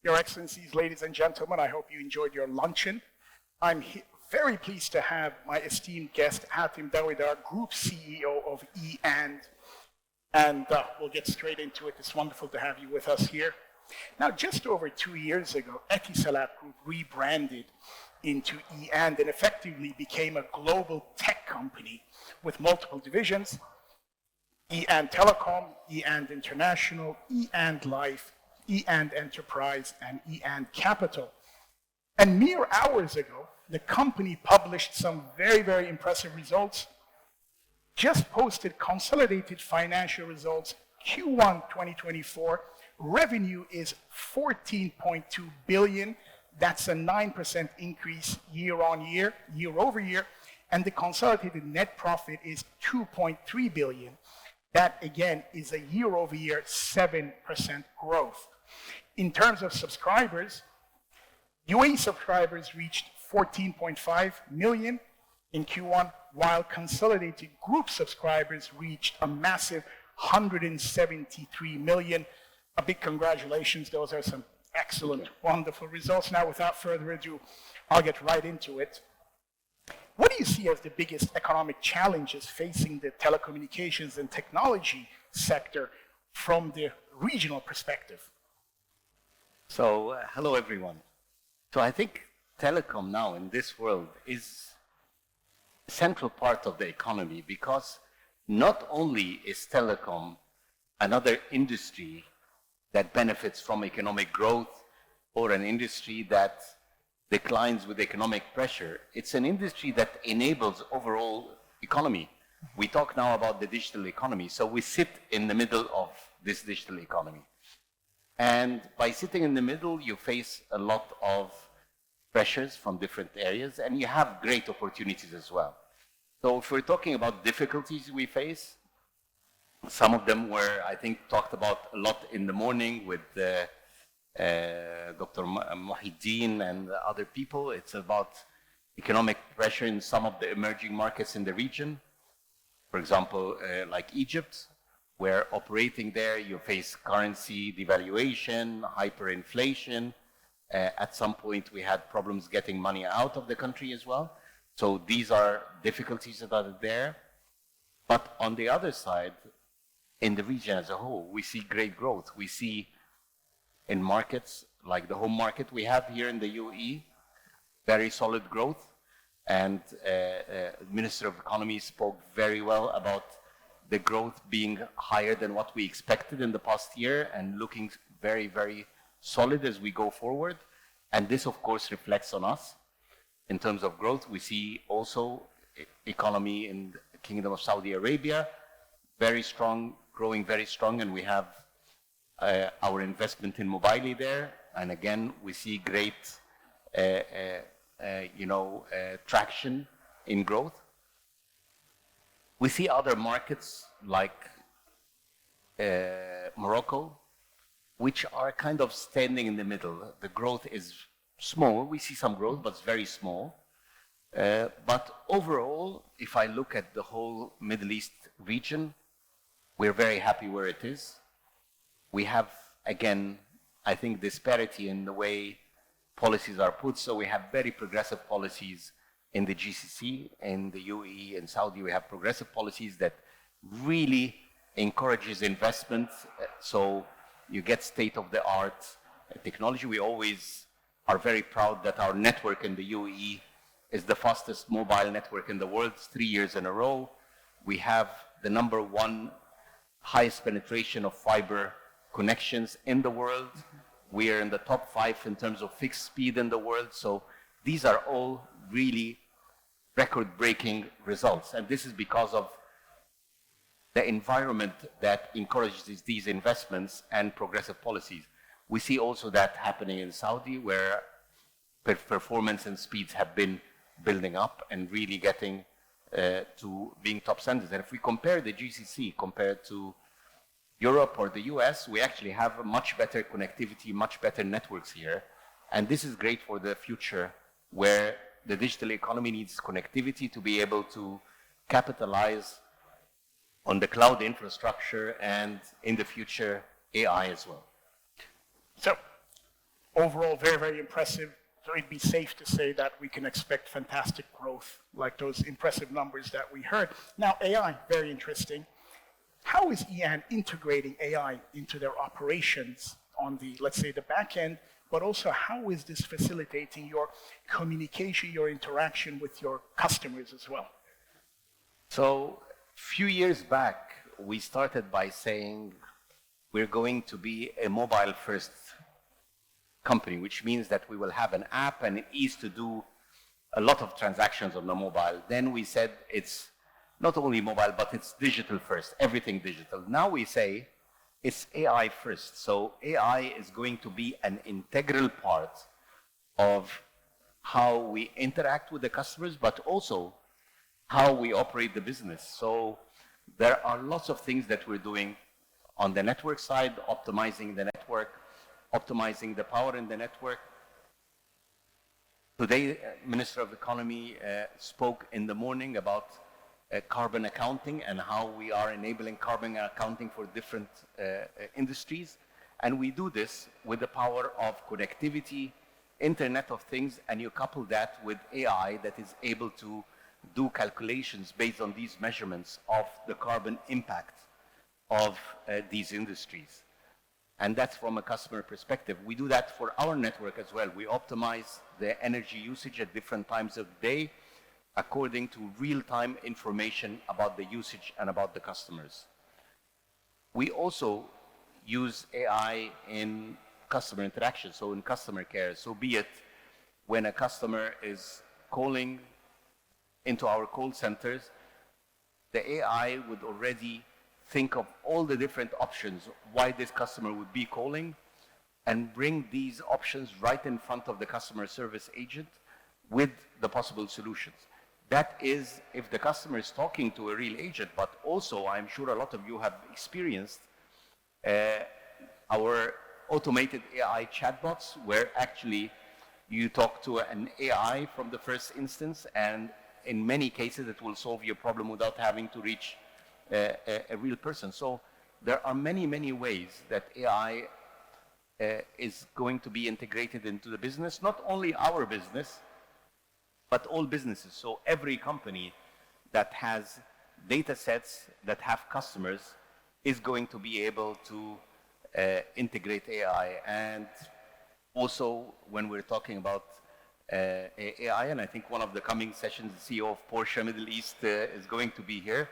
Your Excellencies, ladies and gentlemen, I hope you enjoyed your luncheon. I'm very pleased to have my esteemed guest, Hatem Dowidar, Group CEO of eAnd. And we'll get straight into it. It's wonderful to have you with us here. Now, just over 2 years ago, Etisalat Group rebranded into eAnd and effectively became a global tech company with multiple divisions: eAnd Telecom, eAnd International, eAnd Life, eAnd Enterprise, and eAnd Capital. And mere hours ago, the company published some very, very impressive results. Just posted consolidated financial results, Q1 2024. Revenue is 14.2 billion. That's a 9% increase year over year. And the consolidated net profit is 2.3 billion. That, again, is a year-over-year 7% growth. In terms of subscribers, UAE subscribers reached 14.5 million in Q1, while consolidated group subscribers reached a massive 173 million. A big congratulations. Those are some excellent, wonderful results. Now, without further ado, I'll get right into it. What do you see as the biggest economic challenges facing the telecommunications and technology sector from the regional perspective? So, hello everyone. So I think telecom now in this world is a central part of the economy, because not only is telecom another industry that benefits from economic growth or an industry that declines with economic pressure, it's an industry that enables overall economy. We talk now about the digital economy, so we sit in the middle of this digital economy. And by sitting in the middle, you face a lot of pressures from different areas, and you have great opportunities as well. So if we're talking about difficulties we face, some of them were, I think, talked about a lot in the morning with Dr. Muhyiddin and other people. It's about economic pressure in some of the emerging markets in the region. For example, like Egypt, where operating there, you face currency devaluation, hyperinflation. At some point, we had problems getting money out of the country as well. So these are difficulties that are there. But on the other side, in the region as a whole, we see great growth. We see in markets like the home market we have here in the UAE, very solid growth. And the Minister of Economy spoke very well about the growth being higher than what we expected in the past year and looking very, very solid as we go forward. And this, of course, reflects on us. In terms of growth, we see also economy in the Kingdom of Saudi Arabia, very strong, growing very strong, and we have our investment in Mobile there. And again, we see great traction in growth. We see other markets like Morocco, which are kind of standing in the middle. The growth is small. We see some growth, but it's very small. But overall, if I look at the whole Middle East region, we're very happy where it is. We have, again, I think, disparity in the way policies are put. So we have very progressive policies in the GCC, in the UAE, and Saudi. We have progressive policies that really encourages investment. So you get state-of-the-art technology. We always are very proud that our network in the UAE is the fastest mobile network in the world, 3 years in a row. We have the #1 highest penetration of fiber connections in the world. We are in the top 5 in terms of fixed speed in the world. So these are all really record-breaking results. And this is because of the environment that encourages these investments and progressive policies. We see also that happening in Saudi, where performance and speeds have been building up and really getting to being top standards. And if we compare the GCC compared to Europe or the US, we actually have a much better connectivity, much better networks here. And this is great for the future, where the digital economy needs connectivity to be able to capitalize on the cloud infrastructure and, in the future, AI as well. So, overall, very, very impressive. So it'd be safe to say that we can expect fantastic growth, like those impressive numbers that we heard. Now, AI, very interesting. How is EAN integrating AI into their operations on the, let's say, the back end, but also how is this facilitating your communication, your interaction with your customers as well? So, a few years back, we started by saying we're going to be a mobile-first company, which means that we will have an app and it is to do a lot of transactions on the mobile. Then we said it's not only mobile, but it's digital first, everything digital. Now we say it's AI first. So AI is going to be an integral part of how we interact with the customers, but also how we operate the business. So there are lots of things that we're doing on the network side, optimizing the network, optimizing the power in the network. Today, Minister of Economy spoke in the morning about carbon accounting and how we are enabling carbon accounting for different industries. And we do this with the power of connectivity, Internet of Things, and you couple that with AI that is able to do calculations based on these measurements of the carbon impact of these industries. And that's from a customer perspective. We do that for our network as well. We optimize the energy usage at different times of the day according to real-time information about the usage and about the customers. We also use AI in customer interaction, so in customer care. So be it when a customer is calling into our call centers, the AI would already think of all the different options why this customer would be calling and bring these options right in front of the customer service agent with the possible solutions. That is if the customer is talking to a real agent, but also I'm sure a lot of you have experienced our automated AI chatbots where actually you talk to an AI from the first instance and in many cases it will solve your problem without having to reach a real person. So there are many, many ways that AI is going to be integrated into the business, not only our business, but all businesses. So every company that has data sets that have customers is going to be able to integrate AI. And also when we're talking about AI, and I think one of the coming sessions, the CEO of Porsche Middle East is going to be here.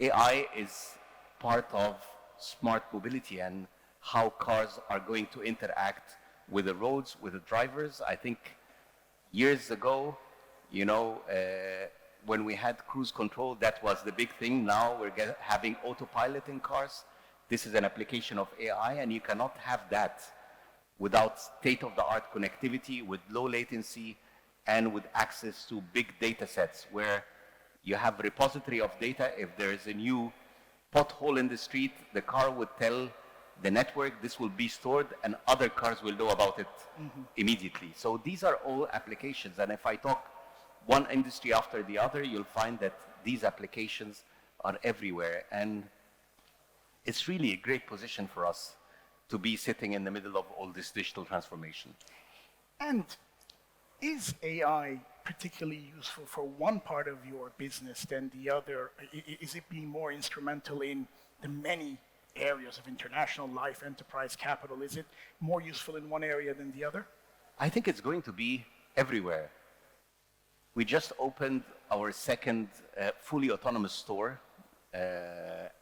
AI is part of smart mobility and how cars are going to interact with the roads, with the drivers. I think years ago, you know, when we had cruise control, that was the big thing. Now we're having autopilot in cars. This is an application of AI, and you cannot have that without state-of-the-art connectivity, with low latency, and with access to big data sets where you have a repository of data. If there is a new pothole in the street, the car would tell the network this will be stored and other cars will know about it immediately. So these are all applications. And if I talk one industry after the other, you'll find that these applications are everywhere. And it's really a great position for us to be sitting in the middle of all this digital transformation. And is AI particularly useful for one part of your business than the other? Is it being more instrumental in the many areas of international life, enterprise, capital? Is it more useful in one area than the other? I think it's going to be everywhere. We just opened our second fully autonomous store,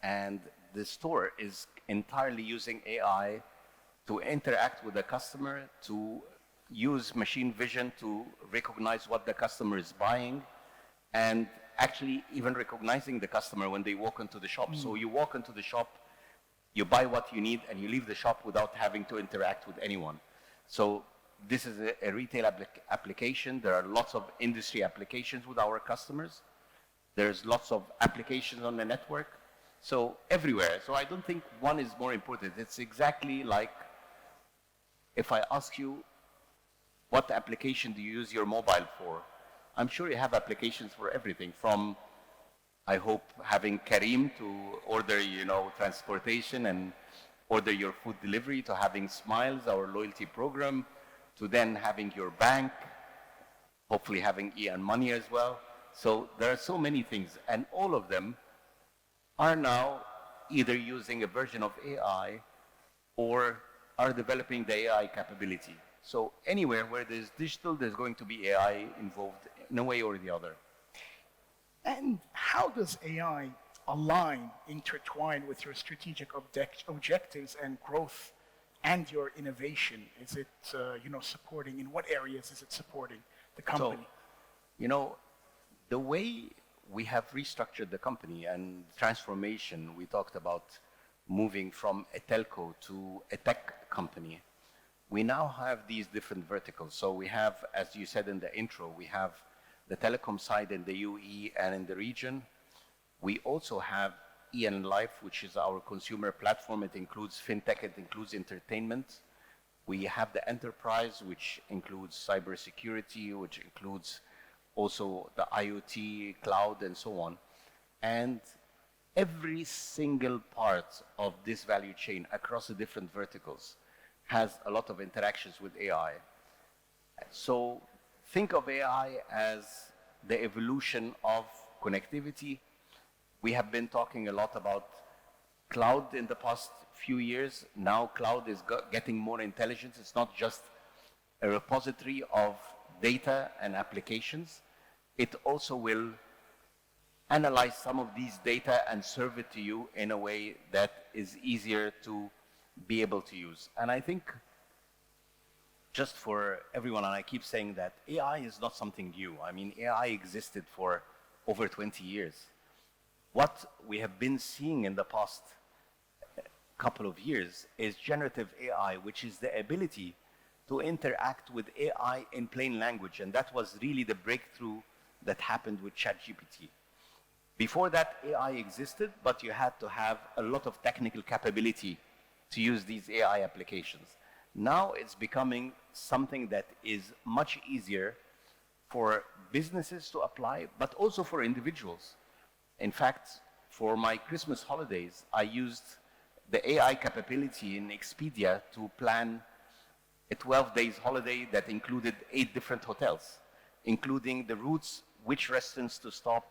and the store is entirely using AI to interact with the customer, to use machine vision to recognize what the customer is buying, and actually even recognizing the customer when they walk into the shop. So you walk into the shop, you buy what you need, and you leave the shop without having to interact with anyone. So this is a retail application. There are lots of industry applications with our customers. There's lots of applications on the network. So everywhere. So I don't think one is more important. It's exactly like if I ask you, what application do you use your mobile for? I'm sure you have applications for everything, from, I hope, having Kareem to order, you know, transportation and order your food delivery, to having Smiles, our loyalty program, to then having your bank, hopefully having e-money as well. So there are so many things, and all of them are now either using a version of AI or are developing the AI capability. So anywhere where there's digital, there's going to be AI involved in a way or the other. And how does AI align, intertwine with your strategic objectives and growth and your innovation? Is it, supporting, in what areas is it supporting the company? So, the way we have restructured the company and transformation, we talked about moving from a telco to a tech company. We now have these different verticals. So we have, as you said in the intro, we have the telecom side in the UAE and in the region. We also have EN Life, which is our consumer platform. It includes fintech, it includes entertainment. We have the enterprise, which includes cybersecurity, which includes also the IoT, cloud, and so on. And every single part of this value chain across the different verticals has a lot of interactions with AI. So think of AI as the evolution of connectivity. We have been talking a lot about cloud in the past few years. Now cloud is getting more intelligence. It's not just a repository of data and applications. It also will analyze some of these data and serve it to you in a way that is easier to be able to use. And I think, just for everyone, and I keep saying that, AI is not something new. I mean, AI existed for over 20 years. What we have been seeing in the past couple of years is generative AI, which is the ability to interact with AI in plain language. And that was really the breakthrough that happened with ChatGPT. Before that, AI existed, but you had to have a lot of technical capability to use these AI applications. Now it's becoming something that is much easier for businesses to apply, but also for individuals. In fact, for my Christmas holidays, I used the AI capability in Expedia to plan a 12 days holiday that included 8 different hotels, including the routes, which restaurants to stop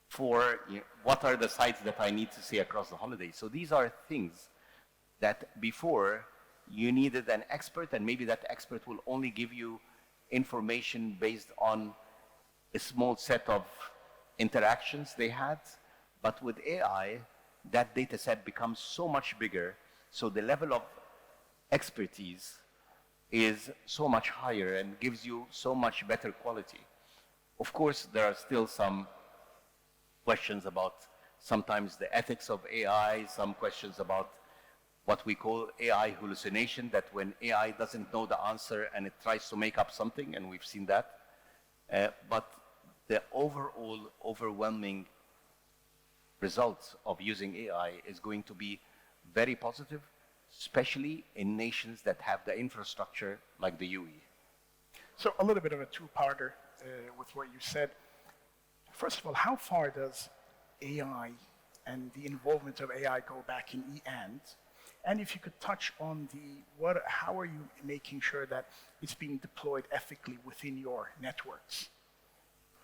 for, what are the sites that I need to see across the holiday. So these are things that before you needed an expert, and maybe that expert will only give you information based on a small set of interactions they had. But with AI, that data set becomes so much bigger, so the level of expertise is so much higher and gives you so much better quality. Of course, there are still some questions about sometimes the ethics of AI, some questions about what we call AI hallucination, that when AI doesn't know the answer and it tries to make up something, and we've seen that. But the overall overwhelming results of using AI is going to be very positive, especially in nations that have the infrastructure like the UAE. So a little bit of a two-parter with what you said. First of all, how far does AI and the involvement of AI go back in e-and? And if you could touch on how are you making sure that it's being deployed ethically within your networks?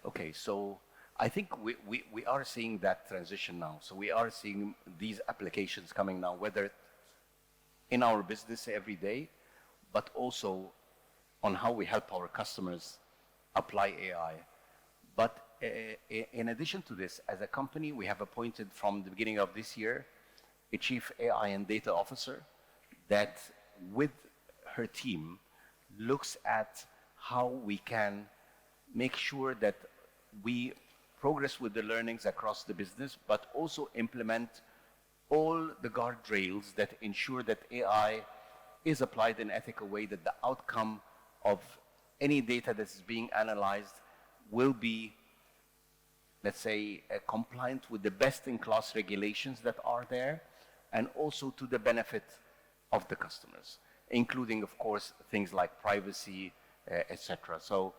Okay, so I think we are seeing that transition now. So we are seeing these applications coming now, whether in our business every day, but also on how we help our customers apply AI. But in addition to this, as a company, we have appointed from the beginning of this year a chief AI and data officer that, with her team, looks at how we can make sure that we progress with the learnings across the business, but also implement all the guardrails that ensure that AI is applied in an ethical way, that the outcome of any data that is being analyzed will be, let's say, compliant with the best-in-class regulations that are there, and also to the benefit of the customers, including, of course, things like privacy, etc. So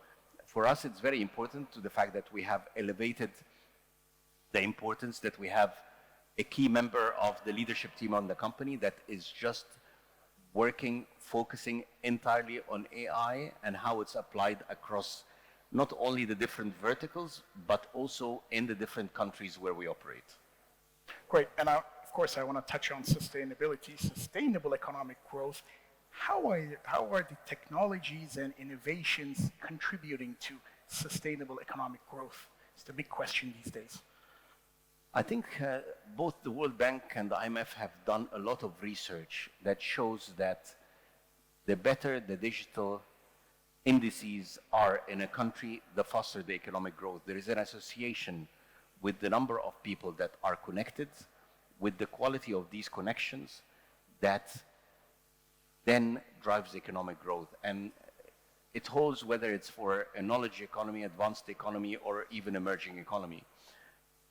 for us, it's very important to the fact that we have elevated the importance that we have a key member of the leadership team on the company that is just focusing entirely on AI and how it's applied across not only the different verticals, but also in the different countries where we operate. Great. And of course, I want to touch on sustainability, sustainable economic growth. How are the technologies and innovations contributing to sustainable economic growth? It's the big question these days. I think both the World Bank and the IMF have done a lot of research that shows that the better the digital indices are in a country, the faster the economic growth. There is an association with the number of people that are connected, with the quality of these connections, that then drives economic growth. And it holds whether it's for a knowledge economy, advanced economy, or even emerging economy.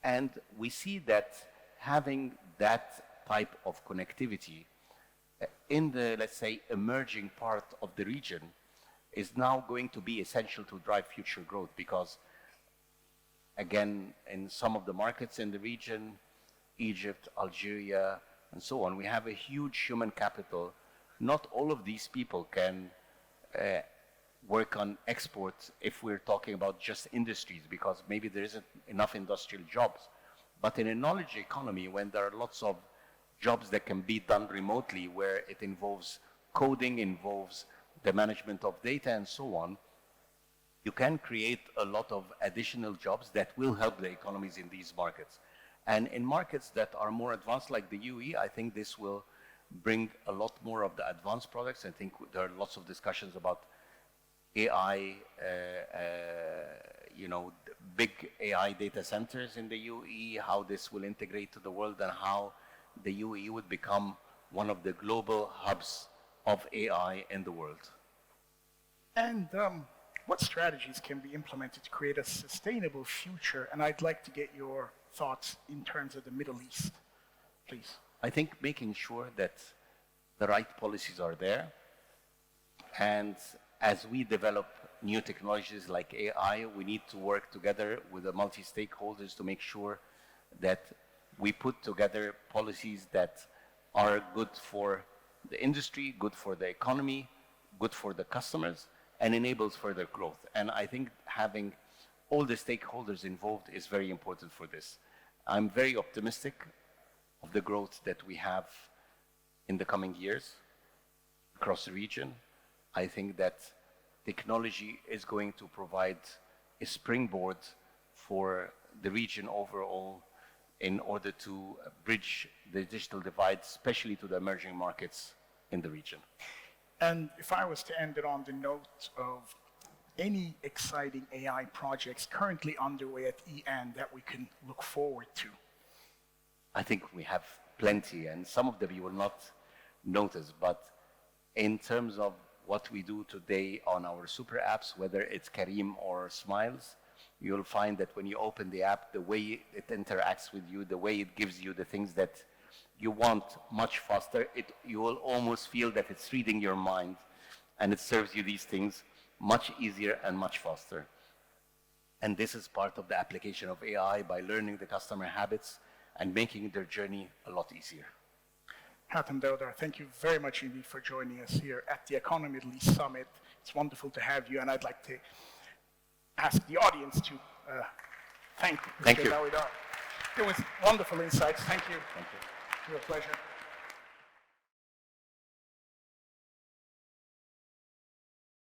And we see that having that type of connectivity in the, let's say, emerging part of the region is now going to be essential to drive future growth because, again, in some of the markets in the region, Egypt, Algeria, and so on, we have a huge human capital. Not all of these people can work on exports if we're talking about just industries, because maybe there isn't enough industrial jobs. But in a knowledge economy, when there are lots of jobs that can be done remotely, where it involves coding, involves the management of data, and so on, you can create a lot of additional jobs that will help the economies in these markets. And in markets that are more advanced, like the UAE, I think this will bring a lot more of the advanced products. I think there are lots of discussions about AI, big AI data centers in the UAE, how this will integrate to the world, and how the UAE would become one of the global hubs of AI in the world. And what strategies can be implemented to create a sustainable future? And I'd like to get your thoughts in terms of the Middle East, please. I think making sure that the right policies are there, and as we develop new technologies like AI, we need to work together with the multi-stakeholders to make sure that we put together policies that are good for the industry, good for the economy, good for the customers, and enables further growth. And I think having all the stakeholders involved is very important for this. I'm very optimistic of the growth that we have in the coming years across the region. I think that technology is going to provide a springboard for the region overall in order to bridge the digital divide, especially to the emerging markets in the region. And if I was to end it on the note of any exciting AI projects currently underway at EN that we can look forward to? I think we have plenty, and some of them you will not notice, but in terms of what we do today on our super apps, whether it's Kareem or Smiles, you'll find that when you open the app, the way it interacts with you, the way it gives you the things that you want much faster, you will almost feel that it's reading your mind, and it serves you these things much easier and much faster. And this is part of the application of AI by learning the customer habits and making their journey a lot easier. Hatem Dowidar, thank you very much indeed for joining us here at the Economy Middle East Summit. It's wonderful to have you, and I'd like to ask the audience to thank Mr. Dowidar. It was wonderful insights. Thank you. Thank you. It was a pleasure.